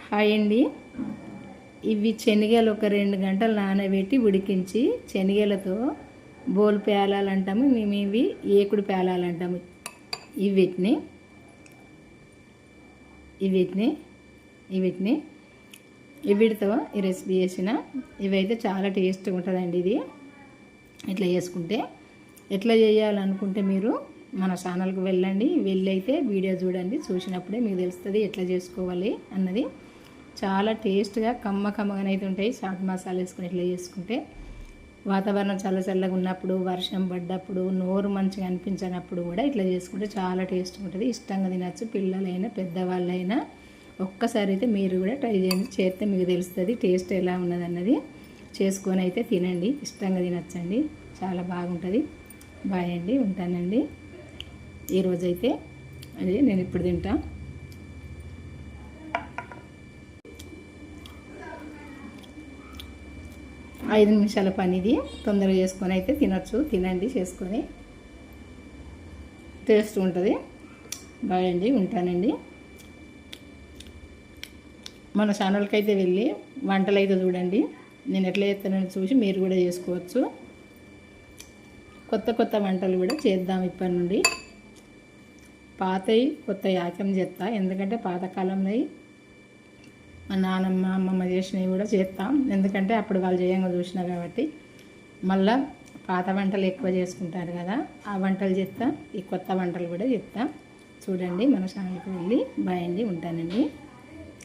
Hi అండి. ఇవి శనగలు ఒక 2 గంటలు నానబెట్టి ఉడికించి శనగలతో బోల్ పేలాలు అంటాము, మేము ఇవి ఏకుడు పేలాలు అంటాము. వీటిని వీటితో ఈ రెసిపీ చేసిన ఇవైతే చాలా టేస్ట్గా ఉంటుందండి. ఇది ఇట్లా చేసుకుంటే ఎట్లా చేయాలనుకుంటే మీరు మన ఛానల్కి వెళ్ళండి, వెళ్ళి అయితే వీడియో చూడండి. చూసినప్పుడే మీకు తెలుస్తుంది ఎట్లా చేసుకోవాలి అన్నది. చాలా టేస్ట్గా కమ్మగానైతే ఉంటాయి. చాట్ మసాలా వేసుకుని ఇట్లా చేసుకుంటే వాతావరణం చల్లగా ఉన్నప్పుడు, వర్షం పడ్డప్పుడు, నోరు మంచిగా అనిపించినప్పుడు కూడా ఇట్లా చేసుకుంటే చాలా టేస్ట్గా ఉంటుంది. ఇష్టంగా తినచ్చు, పిల్లలైనా పెద్దవాళ్ళైనా. ఒక్కసారి అయితే మీరు కూడా ట్రై చేయండి, చేస్తే మీకు తెలుస్తుంది టేస్ట్ ఎలా ఉన్నదన్నది. చేసుకొని అయితే తినండి, ఇష్టంగా తినచ్చండి, చాలా బాగుంటుంది. బాయ్ అండి, ఉంటానండి. ఈరోజైతే అది నేను ఇప్పుడు తింటా. ఐదు నిమిషాల పని ఇది, తొందరగా చేసుకొని అయితే తినచ్చు. తినండి, చేసుకొని టేస్ట్ ఉంటుంది. బాయ్ అండి, ఉంటానండి. మన ఛానల్కి అయితే వెళ్ళి వంటలు అయితే చూడండి, నేను ఎట్లా చేస్తానని చూసి మీరు కూడా చేసుకోవచ్చు. కొత్త వంటలు కూడా చేద్దాం ఇప్పటి నుండి. పాతవి కొత్త యాకం చేస్తా, ఎందుకంటే పాతకాలంలో మా నాన్నమ్మ అమ్మమ్మ చేసినవి కూడా చేస్తాం, ఎందుకంటే అప్పుడు వాళ్ళు చేయంగా చూసినా కాబట్టి. మళ్ళీ పాత వంటలు ఎక్కువ చేసుకుంటారు కదా, ఆ వంటలు చేస్తా, ఈ కొత్త వంటలు కూడా చేస్తా. చూడండి మన ఛానల్కి వెళ్ళి. బాయ్ అండి, ఉంటానండి.